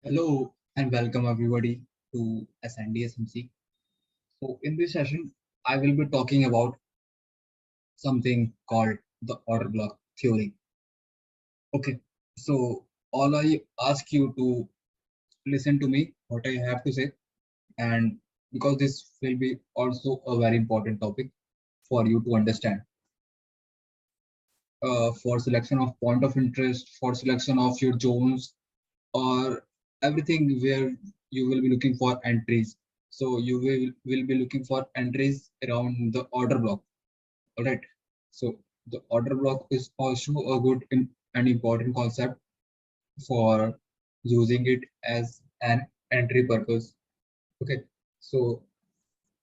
Hello and welcome everybody to SNDSMC. So in this session, I will be talking about something called the order block theory. Okay, so all I ask you to listen to me what I have to say, and because this will be also a very important topic for you to understand. For selection of point of interest, for selection of your zones, or everything where you will be looking for entries. So you will be looking for entries around the order block. All right. So the order block is also a good and important concept for using it as an entry purpose. Okay. So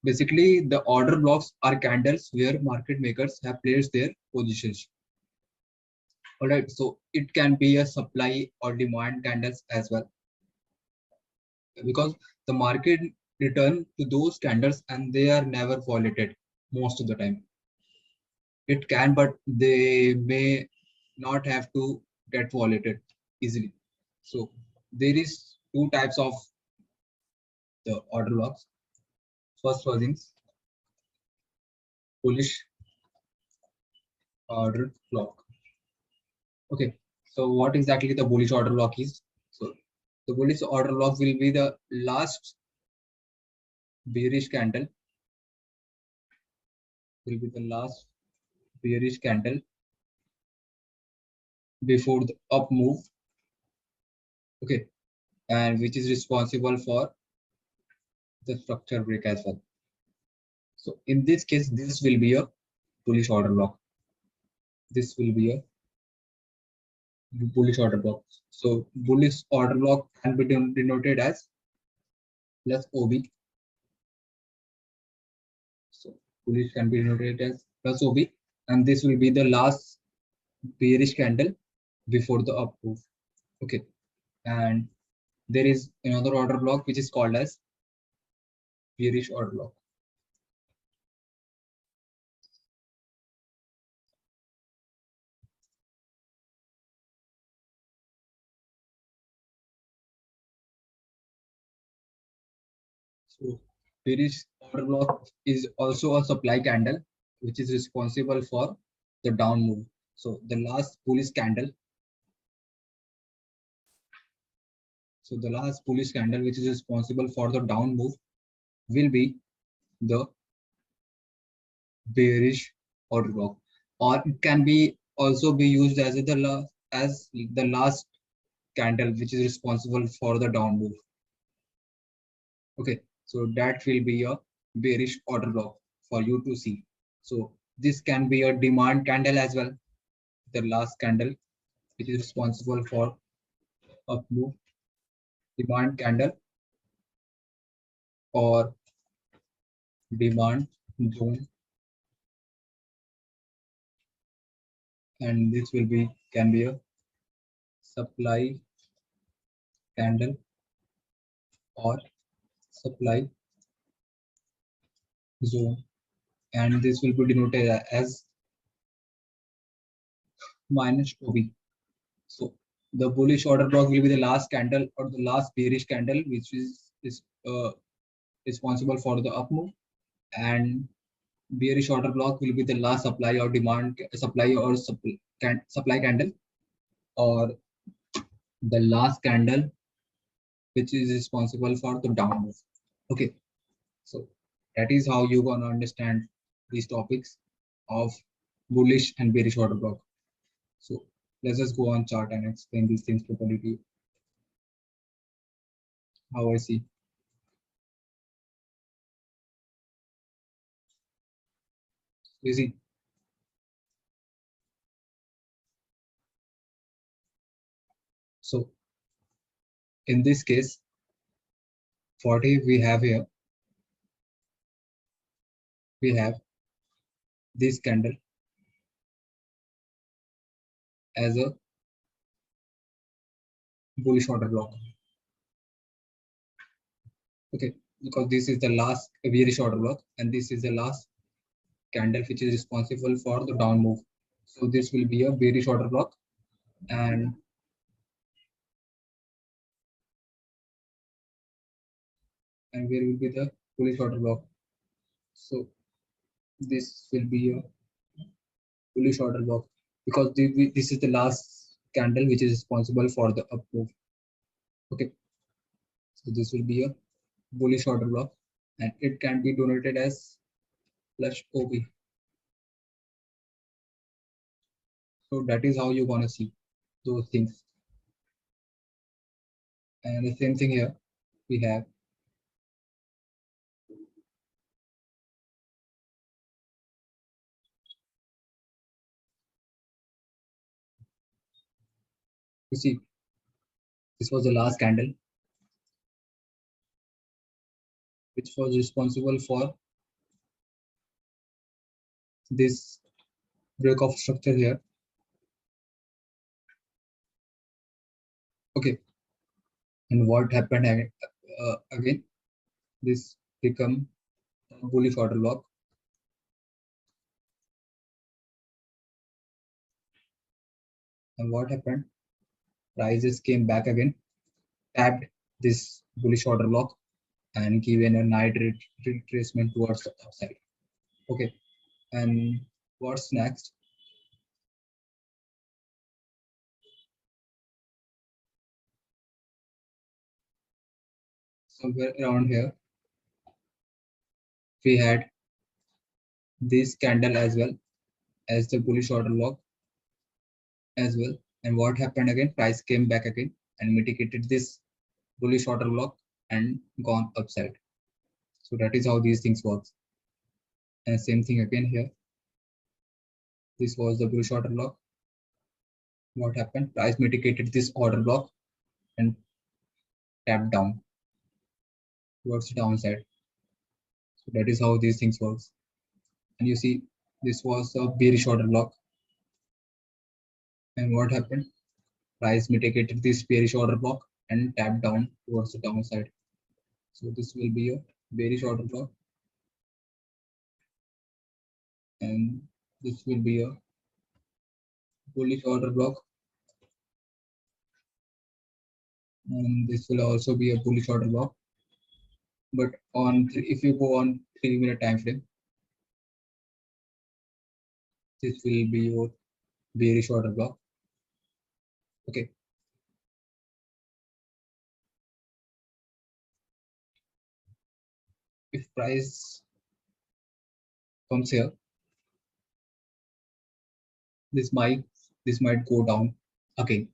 basically the order blocks are candles where market makers have placed their positions. All right. So it can be a supply or demand candles as well, because the market return to those standards and they are never violated most of the time. It can, but they may not have to get violated easily. So there is two types of the order blocks. First was in bullish order block. Okay, so what exactly the bullish order block is? So the bullish order block will be the last bearish candle, will be the last bearish candle before the up move. Okay, and which is responsible for the structure break as well. So in this case, this will be a bullish order block. This will be a bullish order block. So bullish order block can be denoted as plus OB. So bullish can be denoted as plus OB, and this will be the last bearish candle before the up move. Okay, and there is another order block which is called as bearish order block. So bearish order block is also a supply candle which is responsible for the down move. So the last bullish candle, so the last bullish candle which is responsible for the down move will be the bearish order block, or it can be also be used as the last candle which is responsible for the down move. Okay, so that will be a bearish order block for you to see. So this can be a demand candle as well, the last candle which is responsible for up move, demand candle or demand zone, and this will be can be a supply candle or supply zone, and this will be denoted as minus OB. So the bullish order block will be the last candle or the last bearish candle which is responsible for the up move, and bearish order block will be the last supply or supply candle, or the last candle which is responsible for the down move. Okay, so that is how you gonna understand these topics of bullish and bearish order block. So let's just go on chart and explain these things properly to you, how I see. You see, so in this case, 40 we have here, we have this candle as a bullish order block. Okay, because this is the last bearish order block and this is the last candle which is responsible for the down move. So this will be a bearish order block, and and where will be the bullish order block. So this will be a bullish order block because this is the last candle which is responsible for the up move. Okay, so this will be a bullish order block and it can be denoted as flush OB. So that is how you're gonna see those things. And the same thing here we have. You see, this was the last candle which was responsible for this break of structure here. Okay, and what happened again? This become a bullish order block, and what happened? Prices came back again, tapped this bullish order block, and given a night retracement towards the upside. Okay, and what's next? Somewhere around here, we had this candle as well as the bullish order block as well. And what happened again? Price came back again and mitigated this bullish order block and gone upside. So that is how these things work. And same thing again here. This was the bullish order block. What happened? Price mitigated this order block and tapped down towards the downside. So that is how these things works. And you see, this was a bearish order block. And what happened? Price mitigated this bearish order block and tapped down towards the downside. So this will be a bearish order block, and this will be a bullish order block, and this will also be a bullish order block. But if you go on 3-minute time frame, this will be your bearish order block. Okay. If price comes here, this might go down again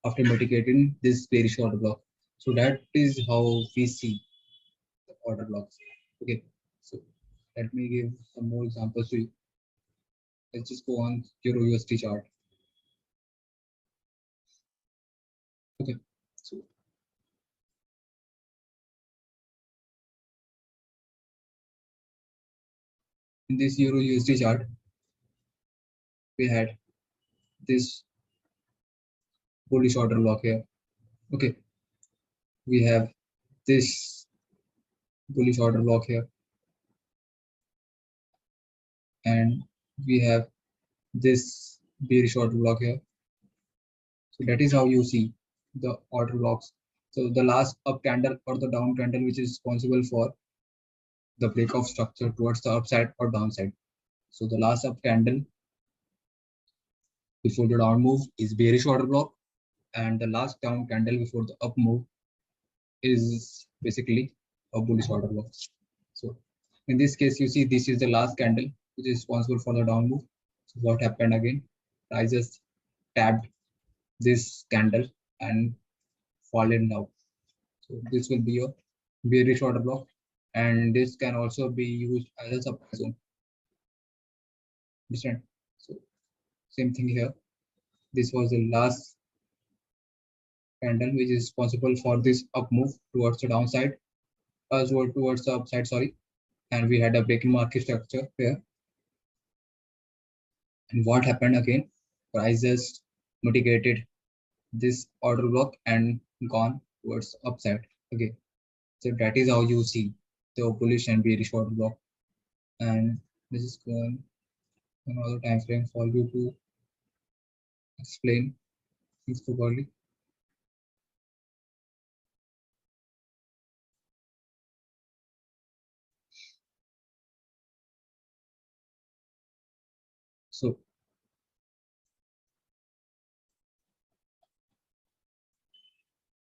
after mitigating this bearish order block. So that is how we see the order blocks. Okay. So let me give some more examples to you. Let's just go on Euro USD chart. Okay. So in this Euro USD chart, we had this bullish order block here. Okay, we have this bullish order block here, and we have this bearish order block here. So that is how you see the order blocks. So the last up candle or the down candle, which is responsible for the break of structure towards the upside or downside. So the last up candle before the down move is bearish order block, and the last down candle before the up move is basically a bullish order block. So in this case, you see this is the last candle which is responsible for the down move. So what happened again? Prices tapped this candle and fallen down. So this will be a bearish order block, and this can also be used as a supply zone. Understand? So same thing here. This was the last candle which is responsible for this up move towards the downside, as well towards the upside. Sorry, and we had a breaking market structure here. And what happened again? Prices mitigated this order block and gone towards upside again. So that is how you see the bullish and bearish order block. And this is going another time frame for you to explain things properly.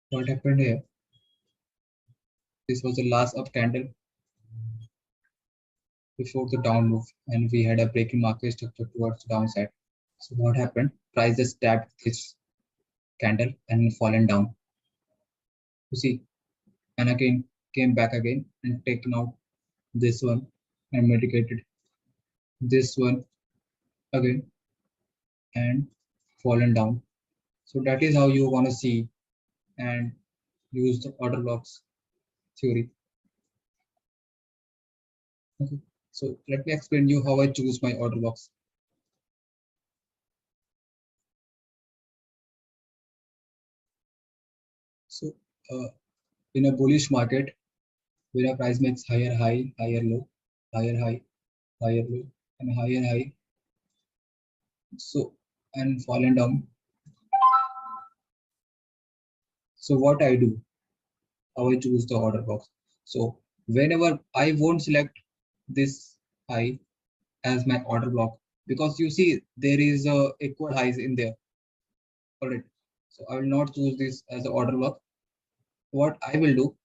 what happened here? This was the last up candle before the down move, and we had a breaking market structure towards the downside. So what happened? Price just tapped this candle and fallen down. You see, and again came back again and taken out this one and mitigated this one again and fallen down. So that is how you want to see and use the order blocks theory. Okay. So let me explain you how I choose my order blocks. So in a bullish market, where a price makes higher high, higher low, higher high, higher low, and higher high, so and fallen down. So what I do, how I choose the order box. So whenever I won't select this high as my order block, because you see there is a equal highs in there. All right. So I will not choose this as an order block. What I will do,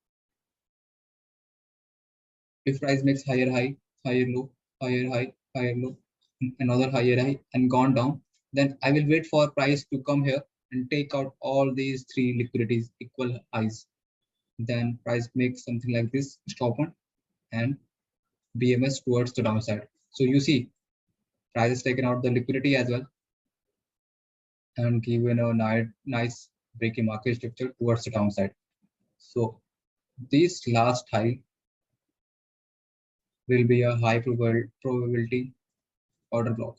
if price makes higher high, higher low, higher high, higher low, another higher high, and gone down, then I will wait for price to come here and take out all these three liquidities equal highs. Then price makes something like this stop on and BMS towards the downside. So you see, price has taken out the liquidity as well and given a nice breaking market structure towards the downside. So this last high will be a high probability order block.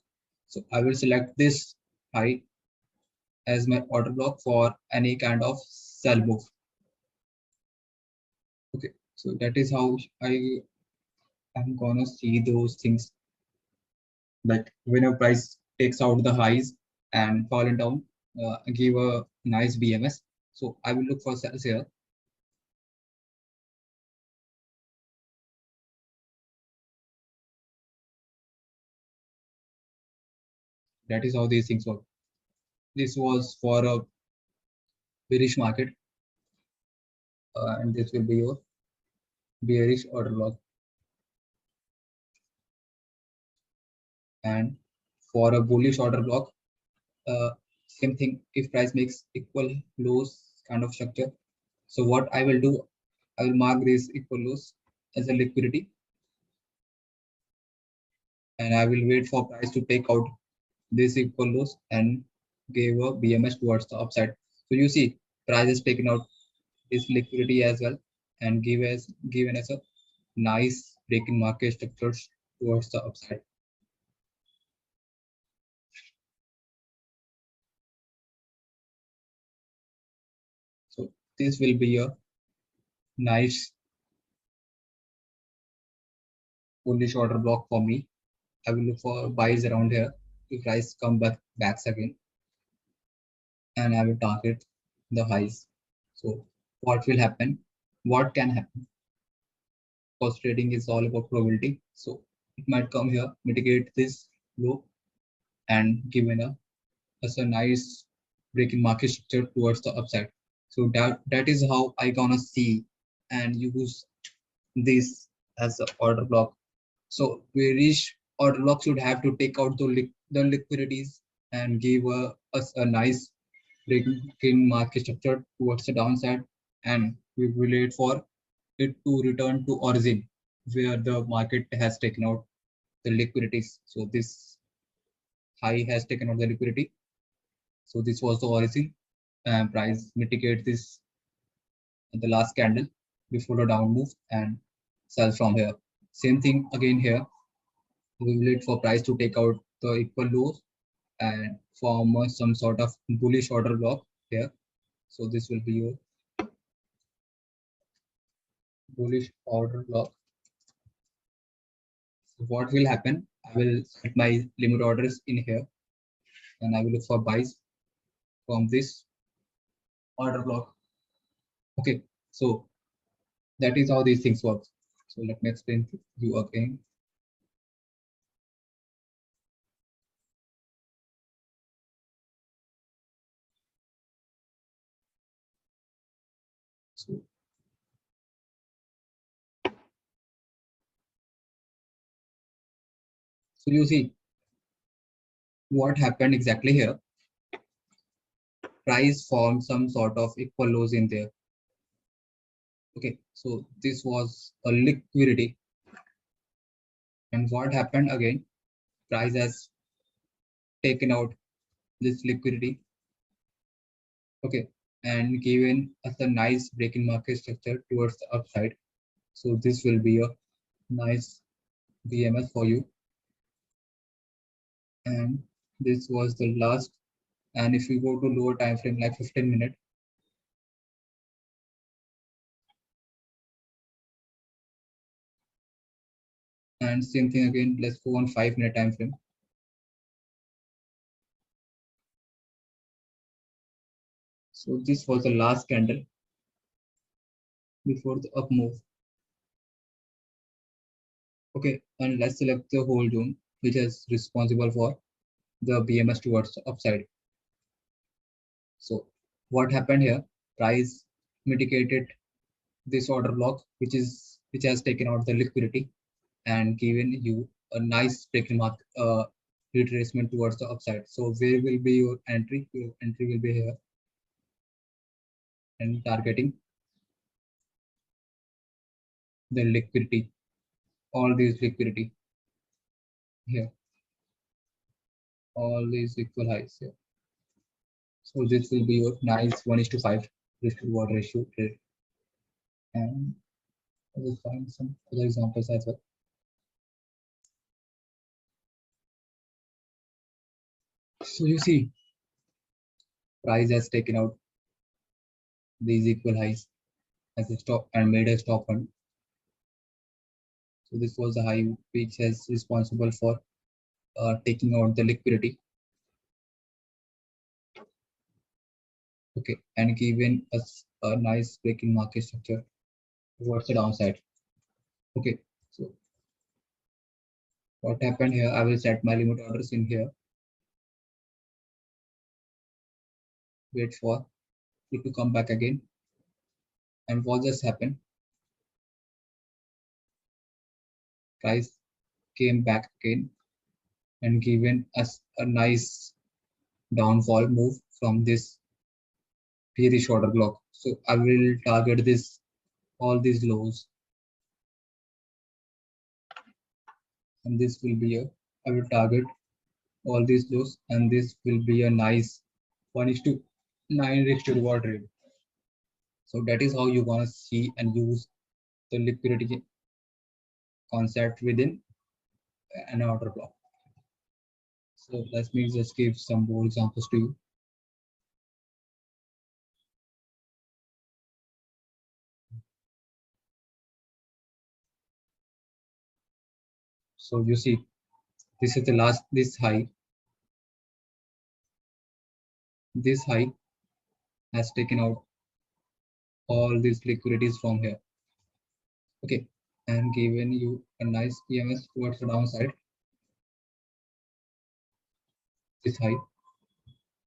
So I will select this high as my order block for any kind of sell move. Okay, so that is how I am gonna see those things. Like when a price takes out the highs and fallen down, give a nice BMS. So I will look for sells here. That is how these things work. This was for a bearish market, and this will be your bearish order block. And for a bullish order block, uh, same thing. If price makes equal lows kind of structure, so what I will do, I will mark these equal lows as a liquidity, and I will wait for price to take out this equal lows and give a BMS towards the upside. So you see, price is taken out this liquidity as well and given as a nice breaking market structures towards the upside. So this will be a nice bullish order block for me. I will look for buys around here if price come backs again, and I will target the highs. So what will happen? What can happen? Because trading is all about probability. So it might come here, mitigate this low, and given as a nice breaking market structure towards the upside. So that is how I gonna see and use this as an order block. So bearish order block should have to take out the liquidities and give us a nice breaking market structure towards the downside, and we will wait for it to return to origin where the market has taken out the liquidities. So this high has taken out the liquidity. So this was the origin, and price mitigate this at the last candle before the down move and sell from here. Same thing again here. We will wait for price to take out the equal lows and form some sort of bullish order block here. So this will be your bullish order block. So what will happen? I will set my limit orders in here and I will look for buys from this order block. Okay, so that is how these things work. So let me explain to you again. So, so you see what happened exactly here. Price formed some sort of equal lows in there. Okay, so this was a liquidity, and what happened again? Price has taken out this liquidity, okay, and given us a nice break in market structure towards the upside. So this will be a nice BMS for you, and this was the last. And if you go to lower time frame like 15 minutes, and same thing again, let's go on 5-minute time frame. So this was the last candle before the up move. Okay, and let's select the whole zone, which is responsible for the BMS towards the upside. So what happened here? Price mitigated this order block, which has taken out the liquidity and given you a nice breaking mark retracement towards the upside. So where will be your entry? Your entry will be here and targeting the liquidity, all these liquidity here, all these equal highs here. So this will be your nice 1:5 risk to reward ratio trade. And I will find some other examples as well. So you see, price has taken out these equal highs as a stop and made a stop hunt. So this was the high which is responsible for taking out the liquidity. Okay, and given us a nice breaking market structure towards the downside. Okay, so what happened here? I will set my limit orders in here. Wait for it to come back again. And what just happened? Price came back again and given us a nice downfall move from this bearish order block. So I will target this all these lows, and this will be a I will target all these lows, and this will be a nice 1:9 risk to reward rate. So that is how you want to see and use the liquidity concept within an order block. So let me just give some more examples to you. So you see, this is the last, this high has taken out all these liquidities from here. Okay, and given you a nice PMS towards the downside, this high.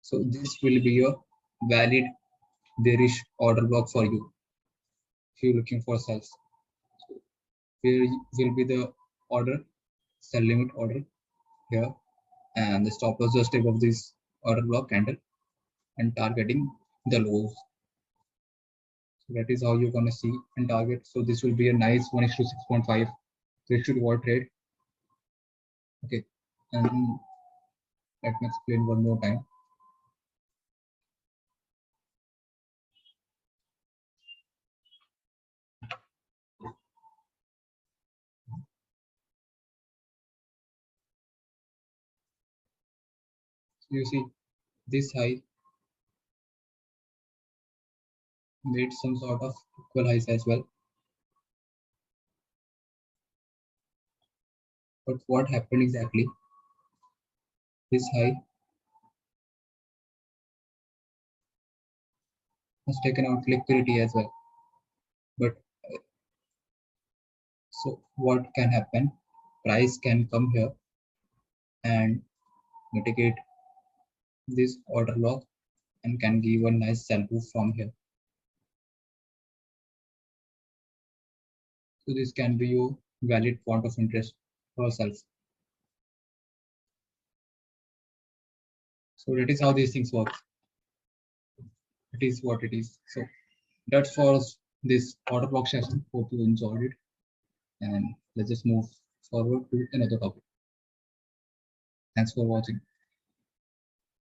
So this will be a valid bearish order block for you if you're looking for sells. So here will be the order, sell limit order here, and the stop loss just above this order block candle and targeting the lows. So that is how you're gonna see and target. So this will be a nice 1:6.5 risk to reward trade. Okay, and let me explain one more time. So you see, this high made some sort of equal highs as well. But what happened exactly? This high has taken out liquidity as well. But so what can happen? Price can come here and mitigate this order block and can give a nice sell move from here. So this can be your valid point of interest for yourself. So that is how these things work. It is what it is. So that's for this order block session. Hope you enjoyed it. And let's just move forward to another topic. Thanks for watching.